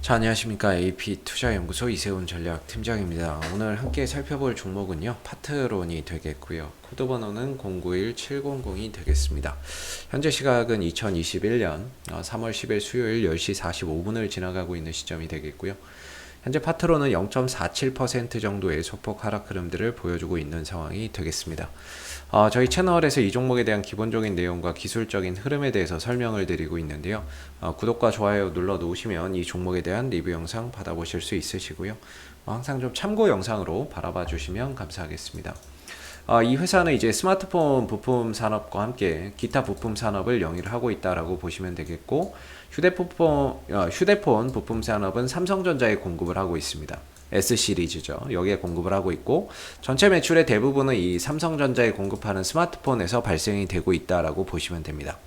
자, 안녕하십니까. AP투자연구소 이세훈 전략팀장입니다. 오늘 함께 살펴볼 종목은요, 파트론이 되겠고요. 코드번호는 091700이 되겠습니다. 현재 시각은 2021년 3월 10일 수요일 10시 45분을 지나가고 있는 시점이 되겠고요. 현재 파트론은 0.47% 정도의 소폭 하락 흐름들을 보여주고 있는 상황이 되겠습니다. 저희 채널에서 이 종목에 대한 기본적인 내용과 기술적인 흐름에 대해서 설명을 드리고 있는데요. 구독과 좋아요 눌러 놓으시면 이 종목에 대한 리뷰 영상 받아보실 수 있으시고요. 항상 좀 참고 영상으로 바라봐 주시면 감사하겠습니다. 이 회사는 이제 스마트폰 부품 산업과 함께 기타 부품 산업을 영위를 하고 있다라고 보시면 되겠고, 휴대폰 부품 산업은 삼성전자에 공급을 하고 있습니다. S 시리즈죠. 여기에 공급을 하고 있고, 전체 매출의 대부분은 이 삼성전자에 공급하는 스마트폰에서 발생이 되고 있다라고 보시면 됩니다.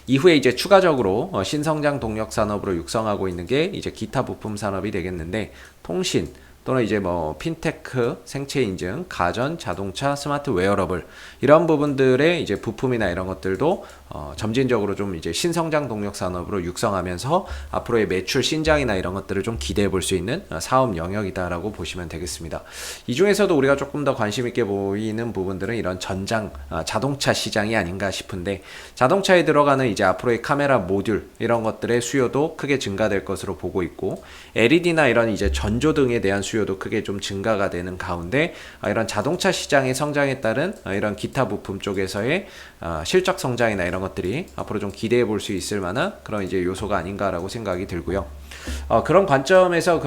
이후에 이제 추가적으로 신성장 동력 산업으로 육성하고 있는 게 이제 기타 부품 산업이 되겠는데, 통신 또는 이제 뭐 핀테크, 생체 인증, 가전, 자동차, 스마트 웨어러블 이런 부분들의 이제 부품이나 이런 것들도 점진적으로 좀 이제 신성장 동력 산업으로 육성하면서 앞으로의 매출 신장이나 이런 것들을 좀 기대해 볼 수 있는 사업 영역이다라고 보시면 되겠습니다. 이 중에서도 우리가 조금 더 관심 있게 보이는 부분들은 이런 전장 자동차 시장이 아닌가 싶은데, 자동차에 들어가는 이제 앞으로의 카메라 모듈 이런 것들의 수요도 크게 증가될 것으로 보고 있고, LED나 이런 이제 전조등에 대한 수요도 크게 좀 증가가 되는 가운데, 이런 자동차 시장의 성장에 따른 이런 기타 부품 쪽에서의 실적 성장이나 이런 것들이 앞으로 좀 기대해 볼 수 있을 만한 그런 이제 요소가 아닌가라고 생각이 들고요. 그런 관점에서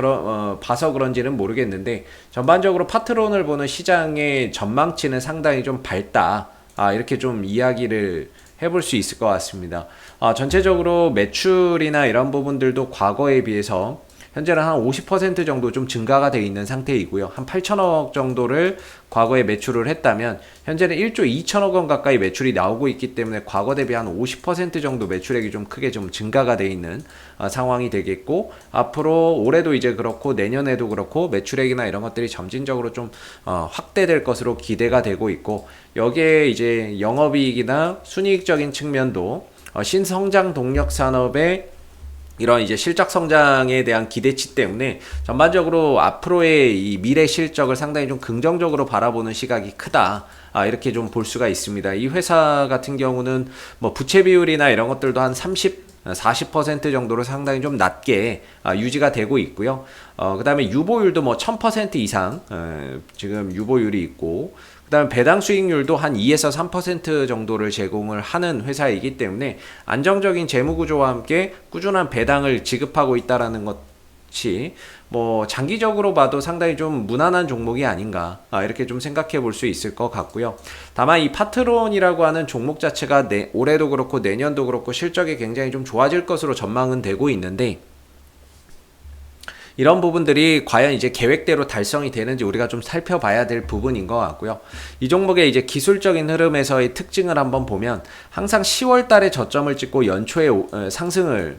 봐서 그런지는 모르겠는데, 전반적으로 파트론을 보는 시장의 전망치는 상당히 좀 밝다, 이렇게 좀 이야기를 해볼 수 있을 것 같습니다. 전체적으로 매출이나 이런 부분들도 과거에 비해서 현재는 한 50% 정도 좀 증가가 되어 있는 상태이고요. 한 8천억 정도를 과거에 매출을 했다면 현재는 1조 2천억 원 가까이 매출이 나오고 있기 때문에 과거 대비 한 50% 정도 매출액이 좀 크게 좀 증가가 되어 있는 상황이 되겠고, 앞으로 올해도 이제 그렇고 내년에도 그렇고 매출액이나 이런 것들이 점진적으로 좀 확대될 것으로 기대가 되고 있고, 여기에 이제 영업이익이나 순이익적인 측면도 신성장 동력 산업의 이런 이제 실적 성장에 대한 기대치 때문에 전반적으로 앞으로의 이 미래 실적을 상당히 좀 긍정적으로 바라보는 시각이 크다, 이렇게 좀 볼 수가 있습니다. 이 회사 같은 경우는 뭐 부채 비율이나 이런 것들도 한 40% 정도로 상당히 좀 낮게 유지가 되고 있고요. 그 다음에 유보율도 뭐 1000% 이상 지금 유보율이 있고, 그 다음에 배당 수익률도 한 2에서 3% 정도를 제공을 하는 회사이기 때문에 안정적인 재무구조와 함께 꾸준한 배당을 지급하고 있다는 것이 뭐 장기적으로 봐도 상당히 좀 무난한 종목이 아닌가, 이렇게 좀 생각해 볼 수 있을 것 같고요. 다만 이 파트론이라고 하는 종목 자체가 올해도 그렇고 내년도 그렇고 실적이 굉장히 좀 좋아질 것으로 전망은 되고 있는데, 이런 부분들이 과연 이제 계획대로 달성이 되는지 우리가 좀 살펴봐야 될 부분인 것 같고요. 이 종목의 이제 기술적인 흐름에서의 특징을 한번 보면 항상 10월 달에 저점을 찍고 연초에 상승을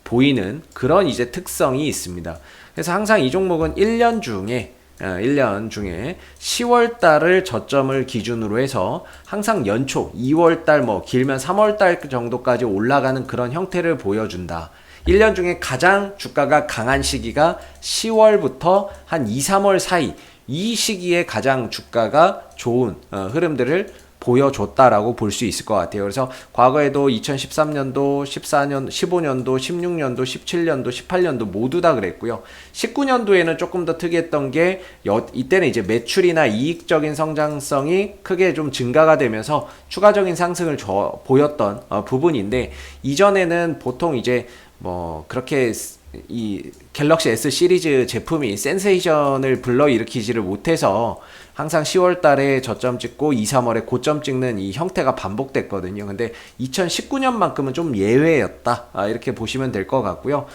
보이는 그런 이제 특성이 있습니다. 그래서 항상 이 종목은 1년 중에 10월 달을 저점을 기준으로 해서 항상 연초 2월 달 뭐 길면 3월 달 정도까지 올라가는 그런 형태를 보여준다. 1년 중에 가장 주가가 강한 시기가 10월부터 한 2, 3월 사이, 이 시기에 가장 주가가 좋은 흐름들을 보여줬다라고 볼 수 있을 것 같아요. 그래서 과거에도 2013년도, 14년, 15년도, 16년도, 17년도, 18년도 모두 다 그랬고요. 19년도에는 조금 더 특이했던 게 이때는 이제 매출이나 이익적인 성장성이 크게 좀 증가가 되면서 추가적인 상승을 보였던 부분인데, 이전에는 보통 이제 뭐 그렇게 이 갤럭시 S 시리즈 제품이 센세이션을 불러일으키지를 못해서 항상 10월 달에 저점 찍고 2, 3월에 고점 찍는 이 형태가 반복됐거든요. 근데 2019년만큼은 좀 예외였다, 이렇게 보시면 될 것 같고요.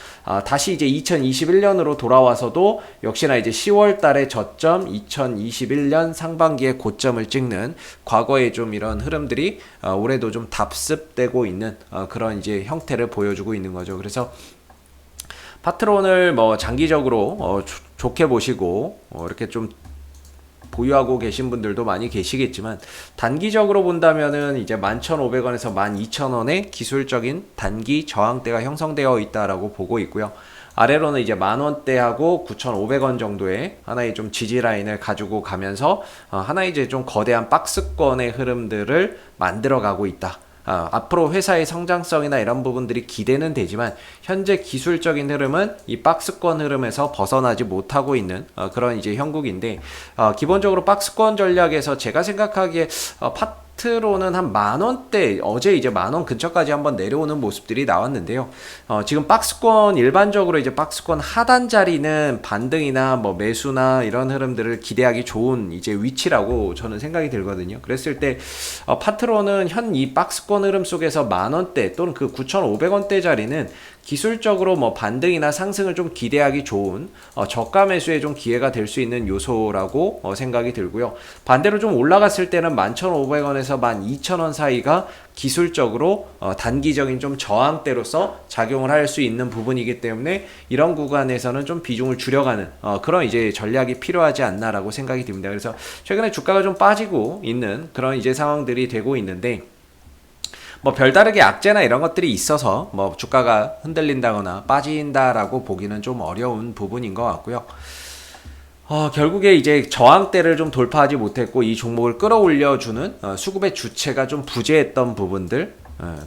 다시 이제 2021년으로 돌아와서도 역시나 이제 10월 달에 저점, 2021년 상반기에 고점을 찍는 과거의 좀 이런 흐름들이 올해도 좀 답습되고 있는 그런 이제 형태를 보여주고 있는 거죠. 그래서 파트론을 뭐 장기적으로 좋게 보시고 이렇게 좀 보유하고 계신 분들도 많이 계시겠지만, 단기적으로 본다면은 이제 11,500원에서 12,000원의 기술적인 단기 저항대가 형성되어 있다라고 보고 있고요. 아래로는 이제 10,000원대하고 9,500원 정도의 하나의 좀 지지 라인을 가지고 가면서 하나의 이제 좀 거대한 박스권의 흐름들을 만들어 가고 있다. 앞으로 회사의 성장성이나 이런 부분들이 기대는 되지만 현재 기술적인 흐름은 이 박스권 흐름에서 벗어나지 못하고 있는 그런 이제 형국인데, 기본적으로 박스권 전략에서 제가 생각하기에 파트로는 한 10,000원대, 어제 이제 10,000원 근처까지 한번 내려오는 모습들이 나왔는데요. 지금 박스권, 일반적으로 이제 박스권 하단 자리는 반등이나 뭐 매수나 이런 흐름들을 기대하기 좋은 이제 위치라고 저는 생각이 들거든요. 그랬을 때 파트로는 현 이 박스권 흐름 속에서 10,000원대 또는 그 9,500원대 자리는 기술적으로 뭐 반등이나 상승을 좀 기대하기 좋은 저가 매수에 좀 기회가 될 수 있는 요소라고 생각이 들고요. 반대로 좀 올라갔을 때는 11,500원에서 12,000원 사이가 기술적으로 단기적인 좀 저항대로서 작용을 할 수 있는 부분이기 때문에 이런 구간에서는 좀 비중을 줄여가는 그런 이제 전략이 필요하지 않나라고 생각이 듭니다. 그래서 최근에 주가가 좀 빠지고 있는 그런 이제 상황들이 되고 있는데, 뭐 별다르게 악재나 이런 것들이 있어서 뭐 주가가 흔들린다거나 빠진다라고 보기는 좀 어려운 부분인 것 같고요. 결국에 이제 저항대를 좀 돌파하지 못했고 이 종목을 끌어올려주는 수급의 주체가 좀 부재했던 부분들,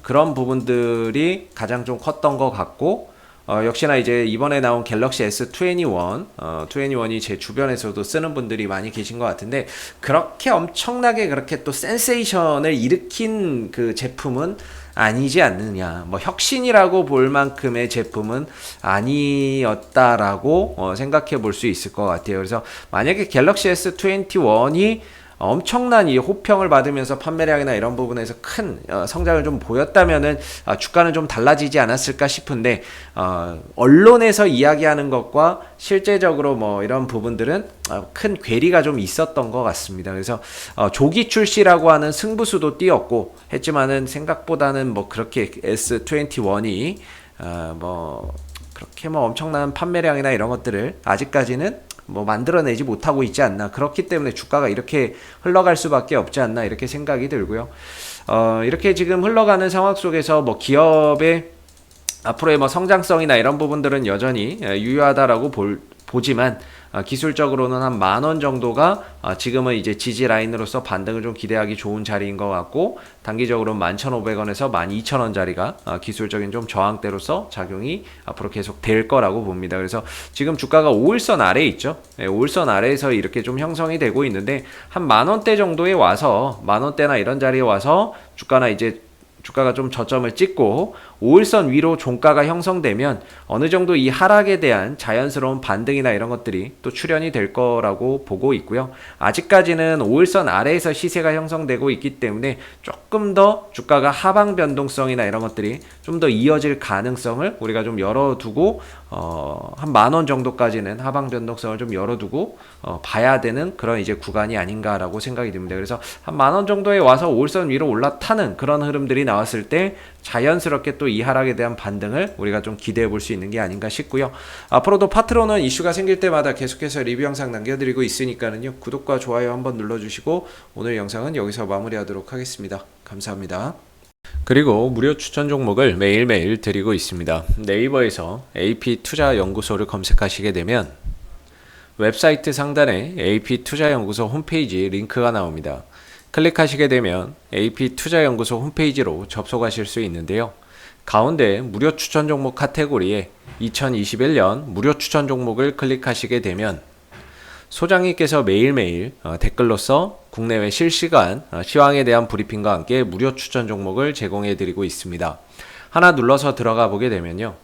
그런 부분들이 가장 좀 컸던 것 같고, 역시나 이제 이번에 나온 갤럭시 S21, 21이 제 주변에서도 쓰는 분들이 많이 계신 것 같은데, 그렇게 엄청나게 그렇게 또 센세이션을 일으킨 그 제품은 아니지 않느냐, 뭐 혁신이라고 볼 만큼의 제품은 아니었다라고 생각해 볼 수 있을 것 같아요. 그래서 만약에 갤럭시 S21이 엄청난 이 호평을 받으면서 판매량이나 이런 부분에서 큰 성장을 좀 보였다면은 주가는 좀 달라지지 않았을까 싶은데, 언론에서 이야기하는 것과 실제적으로 뭐 이런 부분들은 큰 괴리가 좀 있었던 것 같습니다. 그래서 조기 출시라고 하는 승부수도 띄었고 했지만은 생각보다는 뭐 그렇게 S21이 뭐 그렇게 뭐 엄청난 판매량이나 이런 것들을 아직까지는 뭐 만들어내지 못하고 있지 않나, 그렇기 때문에 주가가 이렇게 흘러갈 수밖에 없지 않나 이렇게 생각이 들고요. 이렇게 지금 흘러가는 상황 속에서 뭐 기업의 앞으로의 뭐 성장성이나 이런 부분들은 여전히 유효하다라고 보지만 기술적으로는 한 10,000원 정도가 지금은 이제 지지 라인으로서 반등을 좀 기대하기 좋은 자리인 것 같고, 단기적으로 11,500원에서 12,000원 자리가 기술적인 좀 저항대로서 작용이 앞으로 계속 될 거라고 봅니다. 그래서 지금 주가가 5일선 아래에 있죠. 5일선 아래에서 이렇게 좀 형성이 되고 있는데, 한 10,000원대 정도에 와서, 10,000원대나 이런 자리에 와서 주가가 좀 저점을 찍고 5일선 위로 종가가 형성되면 어느 정도 이 하락에 대한 자연스러운 반등이나 이런 것들이 또 출현이 될 거라고 보고 있고요. 아직까지는 5일선 아래에서 시세가 형성되고 있기 때문에 조금 더 주가가 하방 변동성이나 이런 것들이 좀 더 이어질 가능성을 우리가 좀 열어두고 한 10,000원 정도까지는 하방 변동성을 좀 열어두고 봐야 되는 그런 이제 구간이 아닌가라고 생각이 듭니다. 그래서 한 10,000원 정도에 와서 5일선 위로 올라타는 그런 흐름들이 나왔을 때 자연스럽게 또 이 하락에 대한 반등을 우리가 좀 기대해 볼 수 있는 게 아닌가 싶고요. 앞으로도 파트로는 이슈가 생길 때마다 계속해서 리뷰 영상 남겨드리고 있으니까는요, 구독과 좋아요 한번 눌러주시고 오늘 영상은 여기서 마무리하도록 하겠습니다. 감사합니다. 그리고 무료 추천 종목을 매일매일 드리고 있습니다. 네이버에서 AP투자연구소를 검색하시게 되면 웹사이트 상단에 AP투자연구소 홈페이지 링크가 나옵니다. 클릭하시게 되면 AP투자연구소 홈페이지로 접속하실 수 있는데요. 가운데 무료 추천 종목 카테고리에 2021년 무료 추천 종목을 클릭하시게 되면 소장님께서 매일매일 댓글로서 국내외 실시간 시황에 대한 브리핑과 함께 무료 추천 종목을 제공해 드리고 있습니다. 하나 눌러서 들어가 보게 되면요,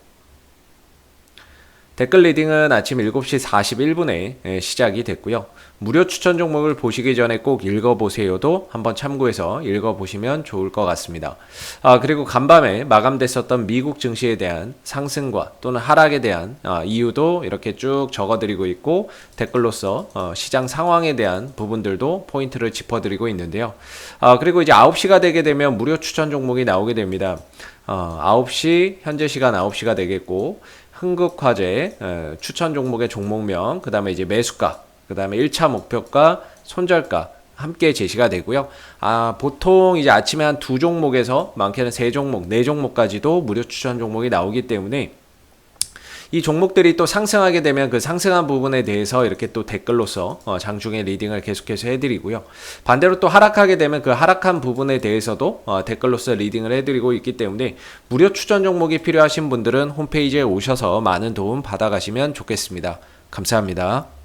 댓글 리딩은 아침 7시 41분에 시작이 됐고요. 무료 추천 종목을 보시기 전에 꼭 읽어보세요도 한번 참고해서 읽어보시면 좋을 것 같습니다. 그리고 간밤에 마감됐었던 미국 증시에 대한 상승과 또는 하락에 대한 이유도 이렇게 쭉 적어드리고 있고, 댓글로서 시장 상황에 대한 부분들도 포인트를 짚어드리고 있는데요. 그리고 이제 9시가 되게 되면 무료 추천 종목이 나오게 됩니다. 9시, 현재 시간 9시가 되겠고, 흥국화재 추천 종목의 종목명, 그 다음에 이제 매수가, 그 다음에 1차 목표가, 손절가 함께 제시가 되고요. 보통 이제 아침에 한 2종목에서 많게는 3종목, 4종목까지도 무료 추천 종목이 나오기 때문에 이 종목들이 또 상승하게 되면 그 상승한 부분에 대해서 이렇게 또 댓글로서 장중에 리딩을 계속해서 해드리고요. 반대로 또 하락하게 되면 그 하락한 부분에 대해서도 댓글로서 리딩을 해드리고 있기 때문에 무료 추천 종목이 필요하신 분들은 홈페이지에 오셔서 많은 도움 받아가시면 좋겠습니다. 감사합니다.